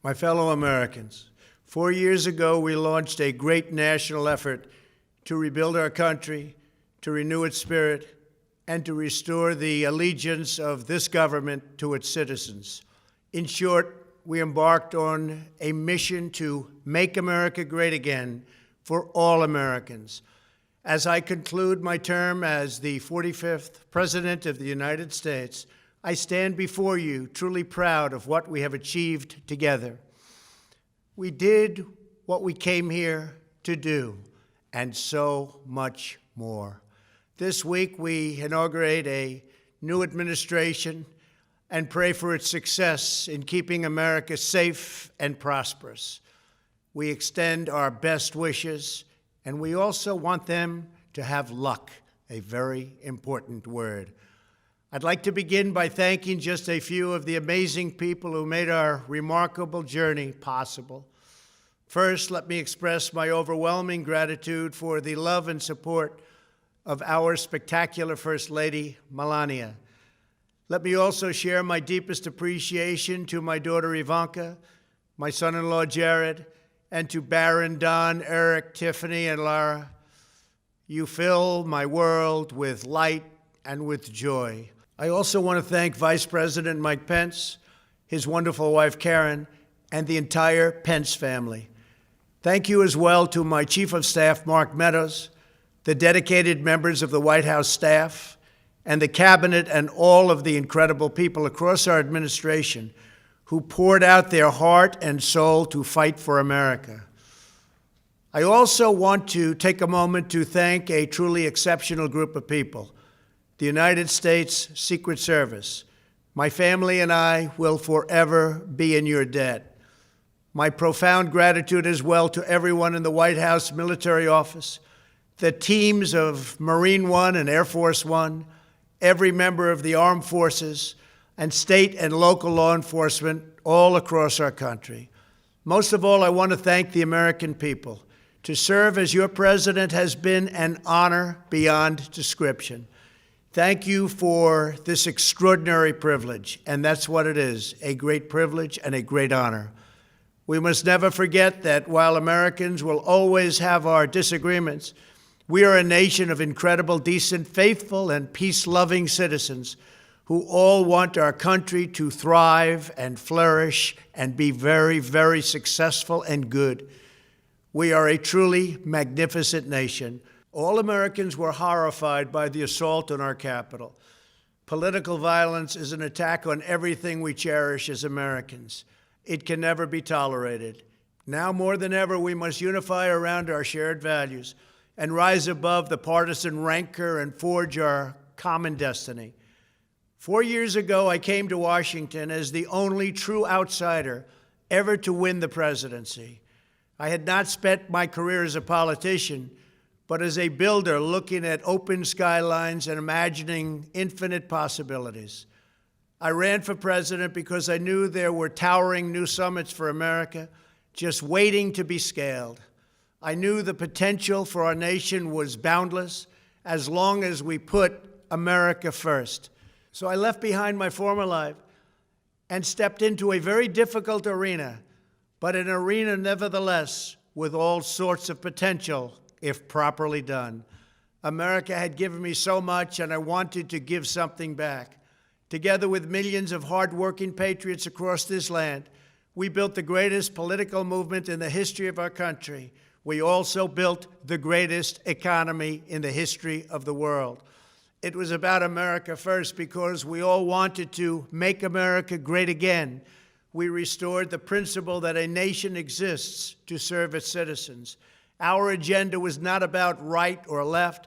My fellow Americans, 4 years ago, we launched a great national effort to rebuild our country, to renew its spirit, and to restore the allegiance of this government to its citizens. In short, we embarked on a mission to make America great again for all Americans. As I conclude my term as the 45th President of the United States, I stand before you truly proud of what we have achieved together. We did what we came here to do, and so much more. This week, we inaugurate a new administration and pray for its success in keeping America safe and prosperous. We extend our best wishes, and we also want them to have luck, a very important word. I'd like to begin by thanking just a few of the amazing people who made our remarkable journey possible. First, let me express my overwhelming gratitude for the love and support of our spectacular First Lady, Melania. Let me also share my deepest appreciation to my daughter Ivanka, my son-in-law Jared, and to Barron, Don, Eric, Tiffany, and Lara. You fill my world with light and with joy. I also want to thank Vice President Mike Pence, his wonderful wife Karen, and the entire Pence family. Thank you as well to my Chief of Staff, Mark Meadows, the dedicated members of the White House staff, and the Cabinet, and all of the incredible people across our administration who poured out their heart and soul to fight for America. I also want to take a moment to thank a truly exceptional group of people, the United States Secret Service. My family and I will forever be in your debt. My profound gratitude as well to everyone in the White House Military Office, the teams of Marine One and Air Force One, every member of the armed forces, and state and local law enforcement all across our country. Most of all, I want to thank the American people. To serve as your president has been an honor beyond description. Thank you for this extraordinary privilege, and that's what it is, a great privilege and a great honor. We must never forget that while Americans will always have our disagreements, we are a nation of incredible, decent, faithful, and peace-loving citizens who all want our country to thrive and flourish and be very, very successful and good. We are a truly magnificent nation. All Americans were horrified by the assault on our Capitol. Political violence is an attack on everything we cherish as Americans. It can never be tolerated. Now more than ever, we must unify around our shared values and rise above the partisan rancor and forge our common destiny. 4 years ago, I came to Washington as the only true outsider ever to win the presidency. I had not spent my career as a politician, but as a builder looking at open skylines and imagining infinite possibilities. I ran for president because I knew there were towering new summits for America just waiting to be scaled. I knew the potential for our nation was boundless as long as we put America first. So I left behind my former life and stepped into a very difficult arena, but an arena nevertheless with all sorts of potential if properly done. America had given me so much, and I wanted to give something back. Together with millions of hardworking patriots across this land, we built the greatest political movement in the history of our country. We also built the greatest economy in the history of the world. It was about America first because we all wanted to make America great again. We restored the principle that a nation exists to serve its citizens. Our agenda was not about right or left.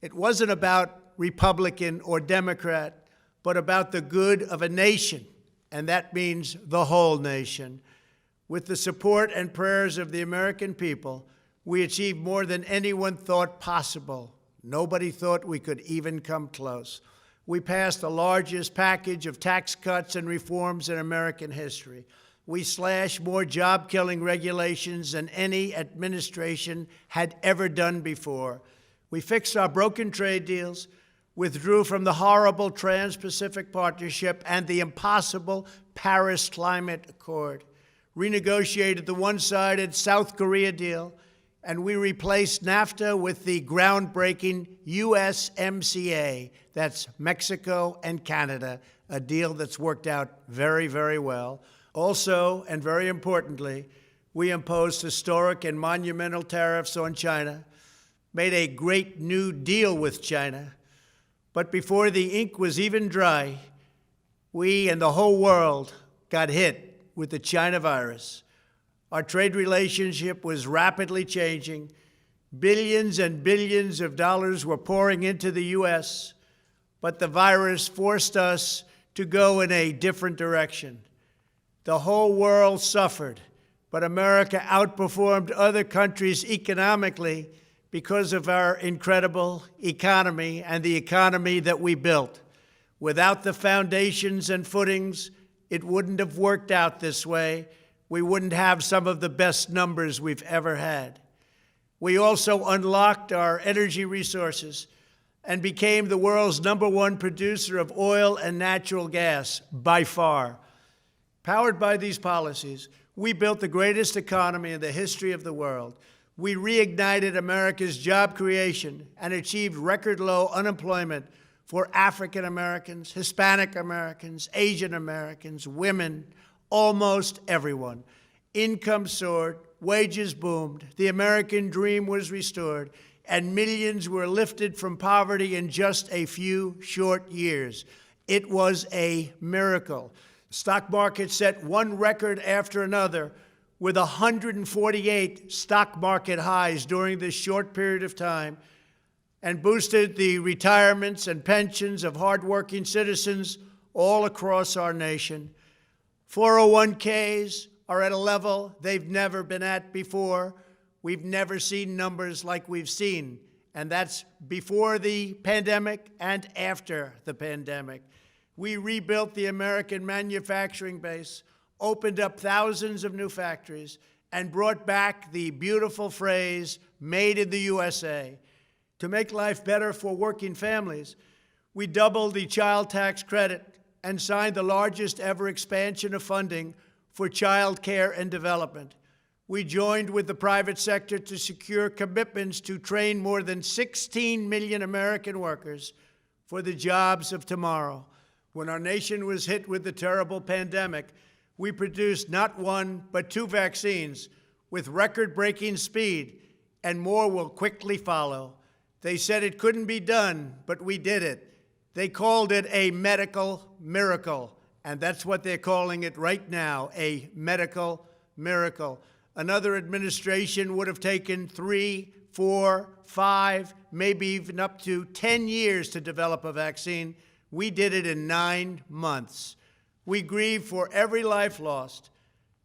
It wasn't about Republican or Democrat, but about the good of a nation, and that means the whole nation. With the support and prayers of the American people, we achieved more than anyone thought possible. Nobody thought we could even come close. We passed the largest package of tax cuts and reforms in American history. We slashed more job-killing regulations than any administration had ever done before. We fixed our broken trade deals, withdrew from the horrible Trans-Pacific Partnership and the impossible Paris Climate Accord, renegotiated the one-sided South Korea deal, and we replaced NAFTA with the groundbreaking USMCA. That's Mexico and Canada, a deal that's worked out very, very well. Also, and very importantly, we imposed historic and monumental tariffs on China, made a great new deal with China. But before the ink was even dry, we and the whole world got hit with the China virus. Our trade relationship was rapidly changing. Billions and billions of dollars were pouring into the U.S., but the virus forced us to go in a different direction. The whole world suffered, but America outperformed other countries economically because of our incredible economy and the economy that we built. Without the foundations and footings, it wouldn't have worked out this way. We wouldn't have some of the best numbers we've ever had. We also unlocked our energy resources and became the world's #1 producer of oil and natural gas, by far. Powered by these policies, we built the greatest economy in the history of the world. We reignited America's job creation and achieved record low unemployment for African Americans, Hispanic Americans, Asian Americans, women, almost everyone. Income soared, wages boomed, the American dream was restored, and millions were lifted from poverty in just a few short years. It was a miracle. The stock market set one record after another, with 148 stock market highs during this short period of time, and boosted the retirements and pensions of hardworking citizens all across our nation. 401ks are at a level they've never been at before. We've never seen numbers like we've seen, and that's before the pandemic and after the pandemic. We rebuilt the American manufacturing base, opened up thousands of new factories, and brought back the beautiful phrase, "Made in the USA." To make life better for working families, we doubled the child tax credit and signed the largest ever expansion of funding for child care and development. We joined with the private sector to secure commitments to train more than 16 million American workers for the jobs of tomorrow. When our nation was hit with the terrible pandemic, we produced not one, but 2 vaccines with record-breaking speed, and more will quickly follow. They said it couldn't be done, but we did it. They called it a medical miracle, and that's what they're calling it right now, a medical miracle. Another administration would have taken 3, 4, 5, maybe even up to 10 years to develop a vaccine. We did it in 9 months. We grieve for every life lost,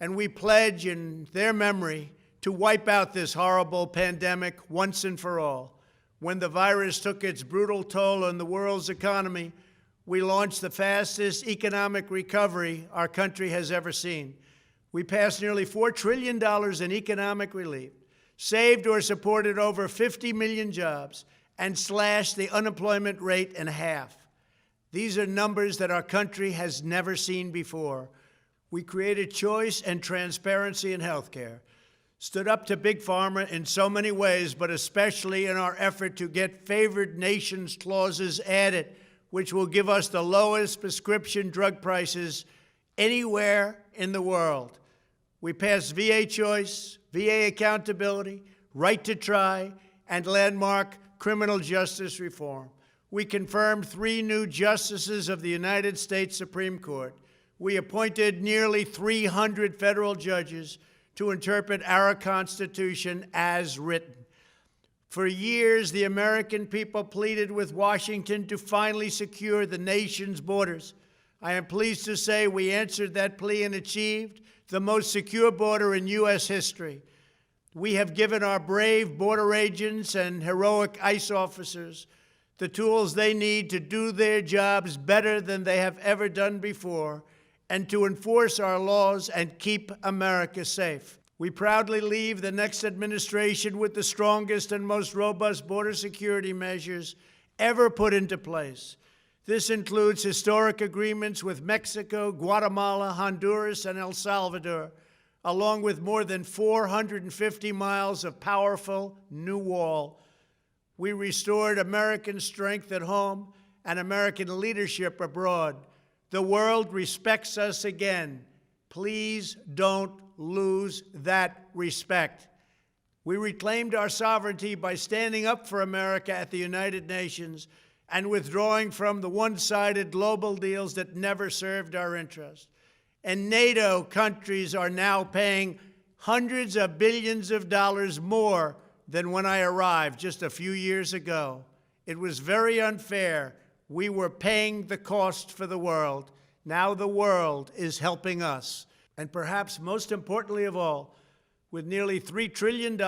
and we pledge in their memory to wipe out this horrible pandemic once and for all. When the virus took its brutal toll on the world's economy, we launched the fastest economic recovery our country has ever seen. We passed nearly $4 trillion in economic relief, saved or supported over 50 million jobs, and slashed the unemployment rate in half. These are numbers that our country has never seen before. We created choice and transparency in healthcare, stood up to Big Pharma in so many ways, but especially in our effort to get favored nations clauses added, which will give us the lowest prescription drug prices anywhere in the world. We passed VA choice, VA accountability, right to try, and landmark criminal justice reform. We confirmed 3 new justices of the United States Supreme Court. We appointed nearly 300 federal judges to interpret our Constitution as written. For years, the American people pleaded with Washington to finally secure the nation's borders. I am pleased to say we answered that plea and achieved the most secure border in U.S. history. We have given our brave border agents and heroic ICE officers the tools they need to do their jobs better than they have ever done before, and to enforce our laws and keep America safe. We proudly leave the next administration with the strongest and most robust border security measures ever put into place. This includes historic agreements with Mexico, Guatemala, Honduras, and El Salvador, along with more than 450 miles of powerful new wall. We restored American strength at home and American leadership abroad. The world respects us again. Please don't lose that respect. We reclaimed our sovereignty by standing up for America at the United Nations and withdrawing from the one-sided global deals that never served our interest. And NATO countries are now paying hundreds of billions of dollars more than when I arrived just a few years ago. It was very unfair. We were paying the cost for the world. Now the world is helping us. And perhaps most importantly of all, with nearly $3 trillion,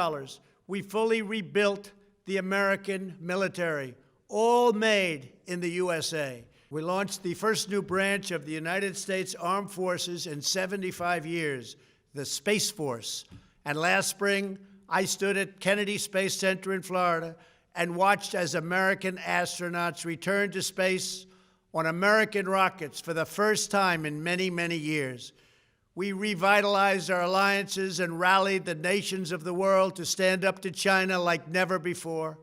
we fully rebuilt the American military, all made in the USA. We launched the first new branch of the United States Armed Forces in 75 years, the Space Force. And last spring, I stood at Kennedy Space Center in Florida and watched as American astronauts returned to space on American rockets for the first time in many, many years. We revitalized our alliances and rallied the nations of the world to stand up to China like never before.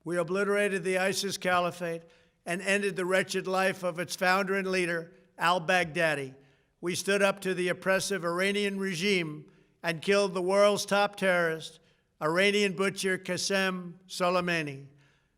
We obliterated the ISIS caliphate and ended the wretched life of its founder and leader, al-Baghdadi. We stood up to the oppressive Iranian regime and killed the world's top terrorist, Iranian butcher Qasem Soleimani.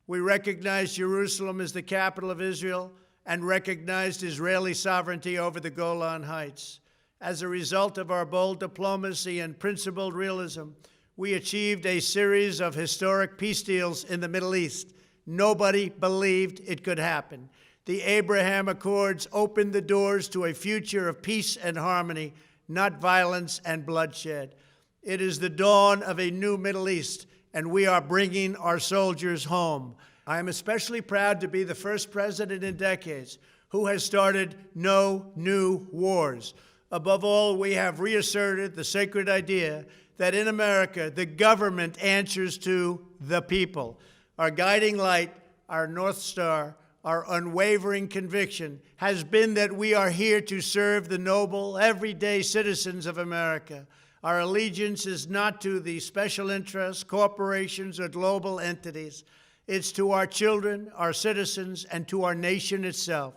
We recognized Jerusalem as the capital of Israel and recognized Israeli sovereignty over the Golan Heights. As a result of our bold diplomacy and principled realism, we achieved a series of historic peace deals in the Middle East. Nobody believed it could happen. The Abraham Accords opened the doors to a future of peace and harmony, not violence and bloodshed. It is the dawn of a new Middle East, and we are bringing our soldiers home. I am especially proud to be the first president in decades who has started no new wars. Above all, we have reasserted the sacred idea that in America, the government answers to the people. Our guiding light, our North Star, our unwavering conviction has been that we are here to serve the noble, everyday citizens of America. Our allegiance is not to the special interests, corporations, or global entities. It's to our children, our citizens, and to our nation itself.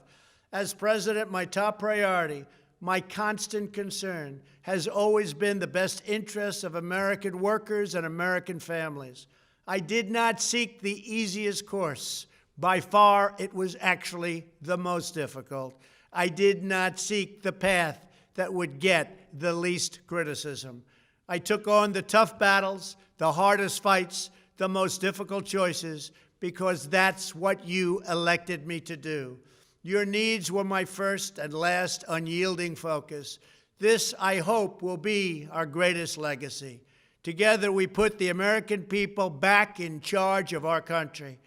As president, my top priority, my constant concern, has always been the best interests of American workers and American families. I did not seek the easiest course. By far, it was actually the most difficult. I did not seek the path that would get the least criticism. I took on the tough battles, the hardest fights, the most difficult choices, because that's what you elected me to do. Your needs were my first and last unyielding focus. This, I hope, will be our greatest legacy. Together, we put the American people back in charge of our country.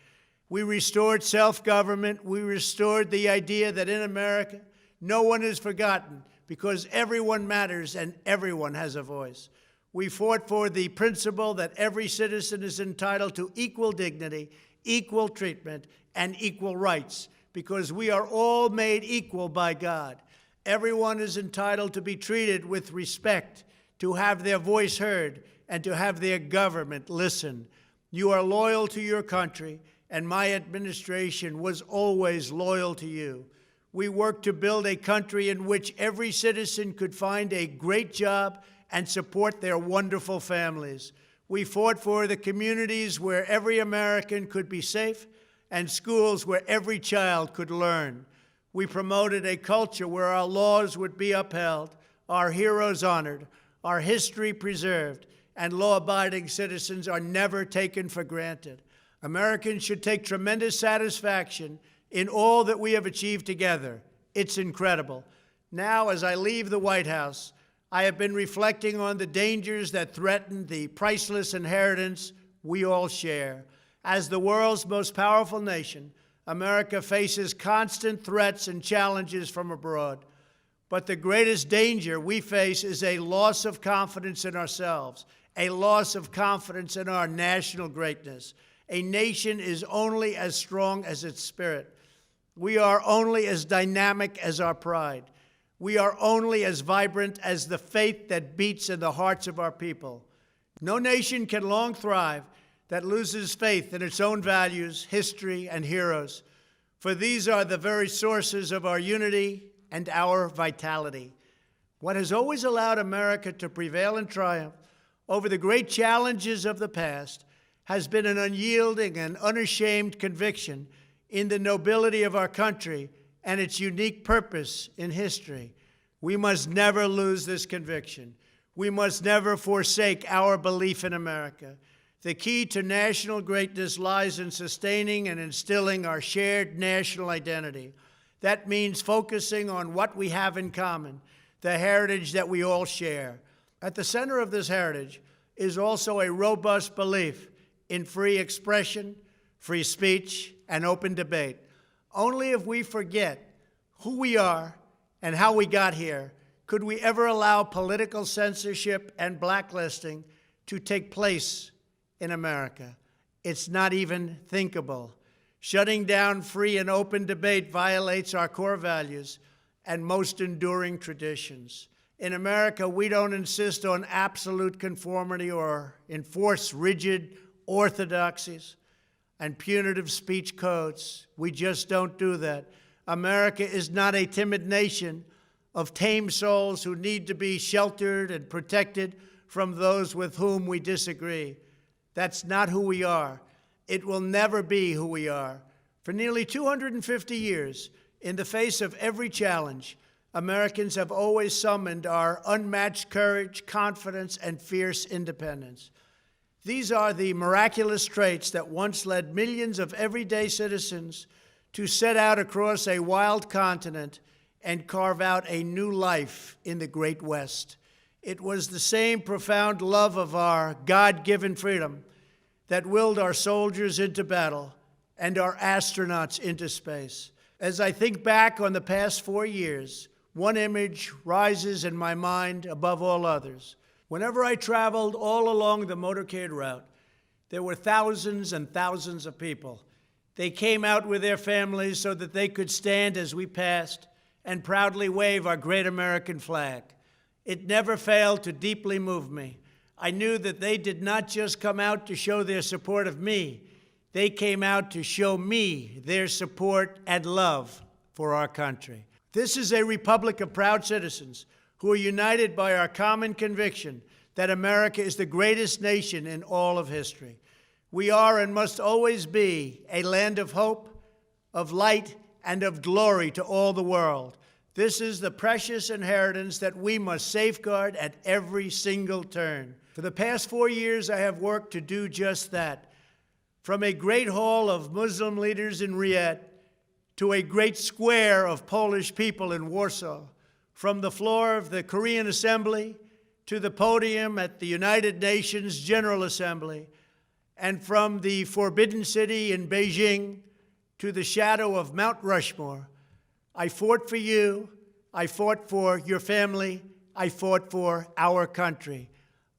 We restored self-government. We restored the idea that in America, no one is forgotten because everyone matters and everyone has a voice. We fought for the principle that every citizen is entitled to equal dignity, equal treatment, and equal rights because we are all made equal by God. Everyone is entitled to be treated with respect, to have their voice heard, and to have their government listen. You are loyal to your country, and my administration was always loyal to you. We worked to build a country in which every citizen could find a great job and support their wonderful families. We fought for the communities where every American could be safe and schools where every child could learn. We promoted a culture where our laws would be upheld, our heroes honored, our history preserved, and law-abiding citizens are never taken for granted. Americans should take tremendous satisfaction in all that we have achieved together. It's incredible. Now, as I leave the White House, I have been reflecting on the dangers that threaten the priceless inheritance we all share. As the world's most powerful nation, America faces constant threats and challenges from abroad. But the greatest danger we face is a loss of confidence in ourselves, a loss of confidence in our national greatness. A nation is only as strong as its spirit. We are only as dynamic as our pride. We are only as vibrant as the faith that beats in the hearts of our people. No nation can long thrive that loses faith in its own values, history, and heroes, for these are the very sources of our unity and our vitality. What has always allowed America to prevail and triumph over the great challenges of the past has been an unyielding and unashamed conviction in the nobility of our country and its unique purpose in history. We must never lose this conviction. We must never forsake our belief in America. The key to national greatness lies in sustaining and instilling our shared national identity. That means focusing on what we have in common, the heritage that we all share. At the center of this heritage is also a robust belief in free expression, free speech, and open debate. Only if we forget who we are and how we got here could we ever allow political censorship and blacklisting to take place in America. It's not even thinkable. Shutting down free and open debate violates our core values and most enduring traditions. In America, we don't insist on absolute conformity or enforce rigid orthodoxies and punitive speech codes. We just don't do that. America is not a timid nation of tame souls who need to be sheltered and protected from those with whom we disagree. That's not who we are. It will never be who we are. For nearly 250 years, in the face of every challenge, Americans have always summoned our unmatched courage, confidence, and fierce independence. These are the miraculous traits that once led millions of everyday citizens to set out across a wild continent and carve out a new life in the Great West. It was the same profound love of our God-given freedom that willed our soldiers into battle and our astronauts into space. As I think back on the past 4 years, one image rises in my mind above all others. Whenever I traveled all along the motorcade route, there were thousands and thousands of people. They came out with their families so that they could stand as we passed and proudly wave our great American flag. It never failed to deeply move me. I knew that they did not just come out to show their support of me. They came out to show me their support and love for our country. This is a republic of proud citizens who are united by our common conviction that America is the greatest nation in all of history. We are and must always be a land of hope, of light, and of glory to all the world. This is the precious inheritance that we must safeguard at every single turn. For the past 4 years, I have worked to do just that. From a great hall of Muslim leaders in Riyadh to a great square of Polish people in Warsaw, from the floor of the Korean Assembly to the podium at the United Nations General Assembly, and from the Forbidden City in Beijing to the shadow of Mount Rushmore, I fought for you, I fought for your family, I fought for our country.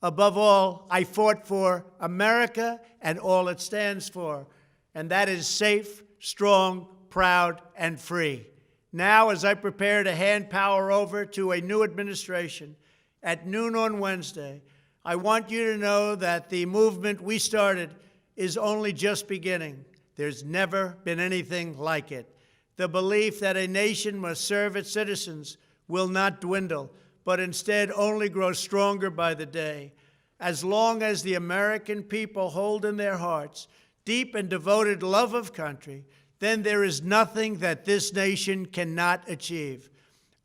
Above all, I fought for America and all it stands for, and that is safe, strong, proud, and free. Now, as I prepare to hand power over to a new administration at noon on Wednesday, I want you to know that the movement we started is only just beginning. There's never been anything like it. The belief that a nation must serve its citizens will not dwindle, but instead only grow stronger by the day. As long as the American people hold in their hearts deep and devoted love of country, then there is nothing that this nation cannot achieve.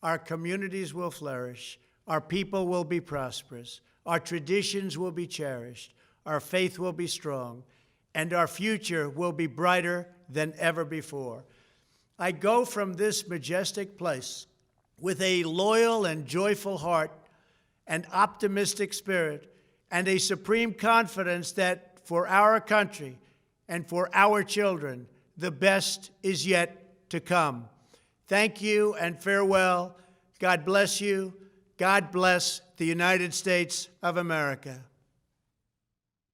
Our communities will flourish, our people will be prosperous, our traditions will be cherished, our faith will be strong, and our future will be brighter than ever before. I go from this majestic place with a loyal and joyful heart, an optimistic spirit, and a supreme confidence that for our country and for our children, the best is yet to come. Thank you and farewell. God bless you. God bless the United States of America.